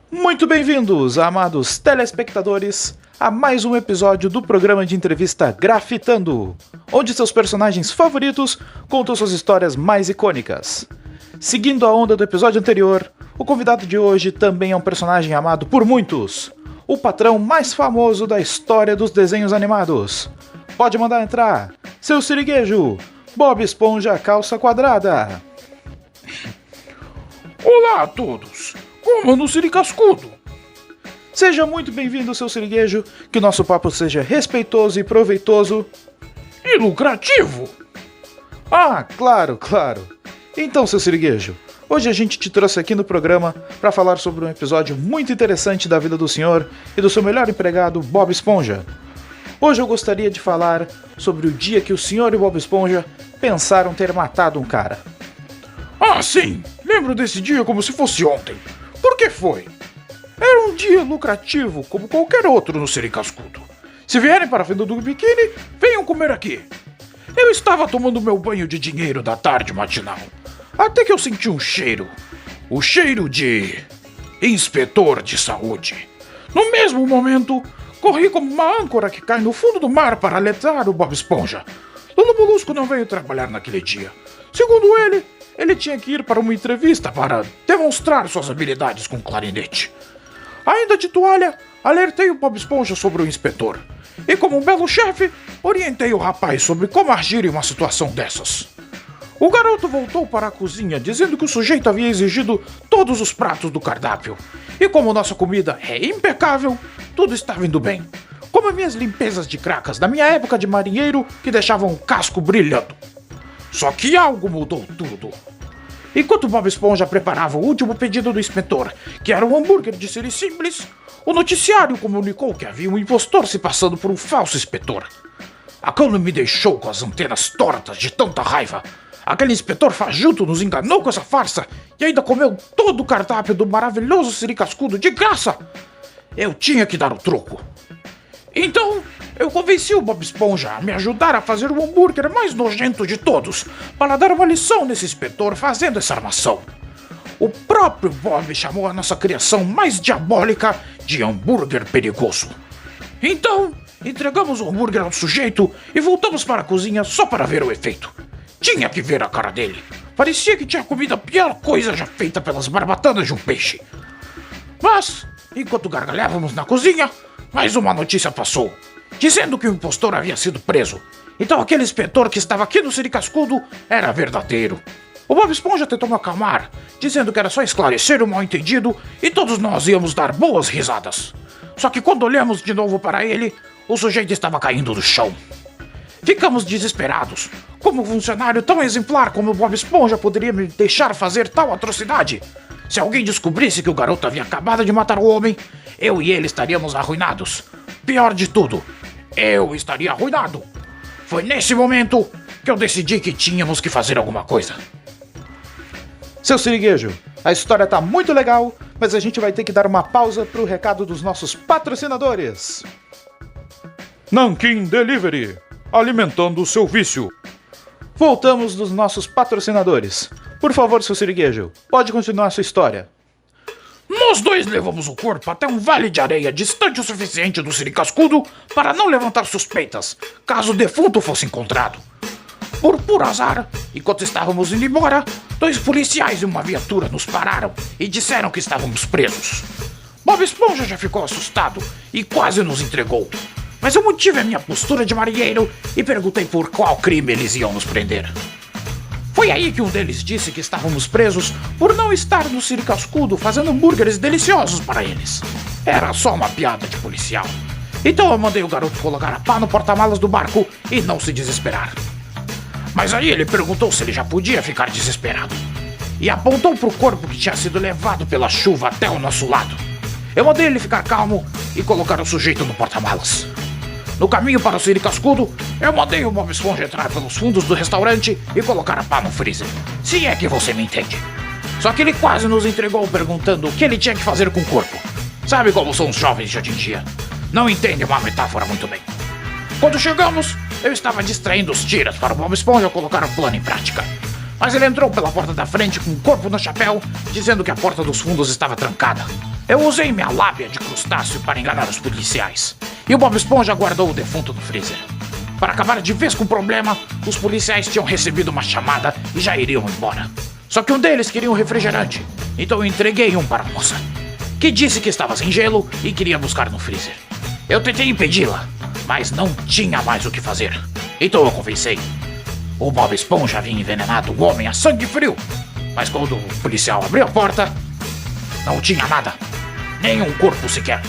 Muito bem-vindos, amados telespectadores, a mais um episódio do programa de entrevista Grafitando, onde seus personagens favoritos contam suas histórias mais icônicas. Seguindo a onda do episódio anterior, o convidado de hoje também é um personagem amado por muitos, o patrão mais famoso da história dos desenhos animados. Pode mandar entrar, seu siriguejo, Bob Esponja Calça Quadrada. Olá a todos! Como no Siricascudo! Seja muito bem-vindo, seu siriguejo, que nosso papo seja respeitoso e proveitoso. E lucrativo! Ah, claro. Então, seu siriguejo, hoje a gente te trouxe aqui no programa para falar sobre um episódio muito interessante da vida do senhor e do seu melhor empregado, Bob Esponja. Hoje eu gostaria de falar sobre o dia que o senhor e o Bob Esponja pensaram ter matado um cara. Ah, sim! Lembro desse dia como se fosse ontem. Por que foi? Era um dia lucrativo como qualquer outro no Siricascudo. Se vierem para a venda do biquíni, venham comer aqui. Eu estava tomando meu banho de dinheiro da tarde matinal, até que eu senti um cheiro. O cheiro de inspetor de saúde. No mesmo momento, corri como uma âncora que cai no fundo do mar para alertar o Bob Esponja. Lulu Molusco não veio trabalhar naquele dia. Segundo ele tinha que ir para uma entrevista para demonstrar suas habilidades com clarinete. Ainda de toalha, alertei o Bob Esponja sobre o inspetor. E como um belo chefe, orientei o rapaz sobre como agir em uma situação dessas. O garoto voltou para a cozinha dizendo que o sujeito havia exigido todos os pratos do cardápio. E como nossa comida é impecável, tudo estava indo bem. Como minhas limpezas de cracas da minha época de marinheiro que deixavam o casco brilhando. Só que algo mudou tudo. Enquanto Bob Esponja preparava o último pedido do inspetor, que era um hambúrguer de Siri Simples, o noticiário comunicou que havia um impostor se passando por um falso inspetor. Aquilo me deixou com as antenas tortas de tanta raiva. Aquele inspetor fajuto nos enganou com essa farsa e ainda comeu todo o cardápio do maravilhoso Siricascudo de graça. Eu tinha que dar o troco. Então, eu convenci o Bob Esponja a me ajudar a fazer o hambúrguer mais nojento de todos, para dar uma lição nesse inspetor fazendo essa armação. O próprio Bob chamou a nossa criação mais diabólica de hambúrguer perigoso. Então, entregamos o hambúrguer ao sujeito e voltamos para a cozinha só para ver o efeito. Tinha que ver a cara dele. Parecia que tinha comido a pior coisa já feita pelas barbatanas de um peixe. Mas, enquanto gargalhávamos na cozinha, mais uma notícia passou, dizendo que o impostor havia sido preso. Então aquele inspetor que estava aqui no Siricascudo era verdadeiro. O Bob Esponja tentou me acalmar, dizendo que era só esclarecer o mal-entendido e todos nós íamos dar boas risadas. Só que quando olhamos de novo para ele, o sujeito estava caindo do chão. Ficamos desesperados. Como um funcionário tão exemplar como o Bob Esponja poderia me deixar fazer tal atrocidade? Se alguém descobrisse que o garoto havia acabado de matar o homem, eu e ele estaríamos arruinados. Pior de tudo, eu estaria arruinado. Foi nesse momento que eu decidi que tínhamos que fazer alguma coisa. Seu siriguejo, a história tá muito legal, mas a gente vai ter que dar uma pausa pro recado dos nossos patrocinadores. Nankin Delivery, alimentando o seu vício. Voltamos dos nossos patrocinadores. Por favor, seu siriguejo, pode continuar sua história. Nós dois levamos o corpo até um vale de areia distante o suficiente do Siricascudo para não levantar suspeitas, caso o defunto fosse encontrado. Por puro azar, enquanto estávamos indo embora, dois policiais e uma viatura nos pararam e disseram que estávamos presos. Bob Esponja já ficou assustado e quase nos entregou. Mas eu mantive a minha postura de marinheiro e perguntei por qual crime eles iam nos prender. Foi aí que um deles disse que estávamos presos por não estar no Siricascudo fazendo hambúrgueres deliciosos para eles. Era só uma piada de policial. Então eu mandei o garoto colocar a pá no porta-malas do barco e não se desesperar. Mas aí ele perguntou se ele já podia ficar desesperado. E apontou para o corpo que tinha sido levado pela chuva até o nosso lado. Eu mandei ele ficar calmo e colocar o sujeito no porta-malas. No caminho para o Siricascudo, eu mandei o Bob Esponja entrar pelos fundos do restaurante e colocar a pá no freezer. Se é que você me entende. Só que ele quase nos entregou perguntando o que ele tinha que fazer com o corpo. Sabe como são os jovens de hoje em dia? Não entendem uma metáfora muito bem. Quando chegamos, eu estava distraindo os tiras para o Bob Esponja colocar o plano em prática. Mas ele entrou pela porta da frente com o corpo no chapéu, dizendo que a porta dos fundos estava trancada. Eu usei minha lábia de crustáceo para enganar os policiais. E o Bob Esponja guardou o defunto no freezer. Para acabar de vez com o problema, os policiais tinham recebido uma chamada e já iriam embora. Só que um deles queria um refrigerante, então eu entreguei um para a moça, que disse que estava sem gelo e queria buscar no freezer. Eu tentei impedi-la, mas não tinha mais o que fazer. Então eu conversei. O Bob Esponja havia envenenado o homem a sangue frio, mas quando o policial abriu a porta, não tinha nada, nem um corpo sequer.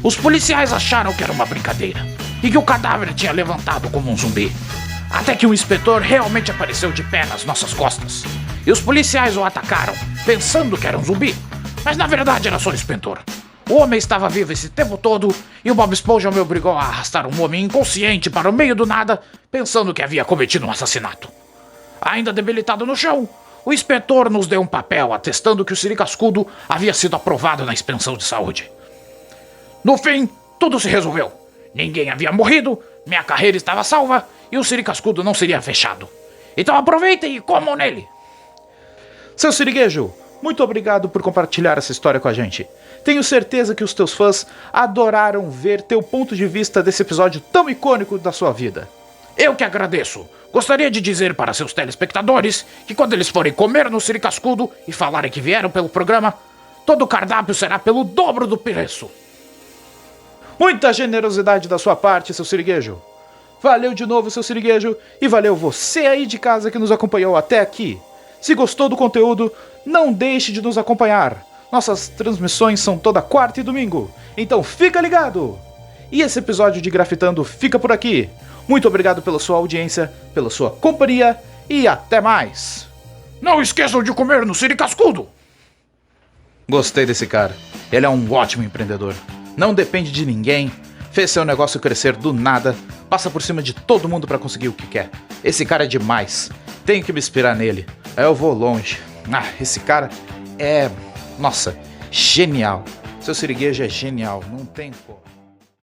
Os policiais acharam que era uma brincadeira e que o cadáver tinha levantado como um zumbi. Até que um inspetor realmente apareceu de pé nas nossas costas. E os policiais o atacaram, pensando que era um zumbi, mas na verdade era só o inspetor. O homem estava vivo esse tempo todo e o Bob Esponja me obrigou a arrastar um homem inconsciente para o meio do nada, pensando que havia cometido um assassinato. Ainda debilitado no chão, o inspetor nos deu um papel atestando que o Siri Cascudo havia sido aprovado na inspeção de saúde. No fim, tudo se resolveu. Ninguém havia morrido, minha carreira estava salva e o Siri Cascudo não seria fechado. Então aproveitem e comam nele. Seu Siriguejo, muito obrigado por compartilhar essa história com a gente. Tenho certeza que os teus fãs adoraram ver teu ponto de vista desse episódio tão icônico da sua vida. Eu que agradeço. Gostaria de dizer para seus telespectadores que quando eles forem comer no Siri Cascudo e falarem que vieram pelo programa, todo o cardápio será pelo dobro do preço. Muita generosidade da sua parte, seu Siriguejo. Valeu de novo, seu Siriguejo, e valeu você aí de casa que nos acompanhou até aqui. Se gostou do conteúdo, não deixe de nos acompanhar. Nossas transmissões são toda quarta e domingo, então fica ligado! E esse episódio de Grafitando fica por aqui. Muito obrigado pela sua audiência, pela sua companhia e até mais! Não esqueçam de comer no Siri Cascudo! Gostei desse cara. Ele é um ótimo empreendedor. Não depende de ninguém, fez seu negócio crescer do nada, passa por cima de todo mundo pra conseguir o que quer. Esse cara é demais. Tenho que me inspirar nele. Eu vou longe. Esse cara é... Nossa, genial. Seu Siriguejo é genial, não tem como.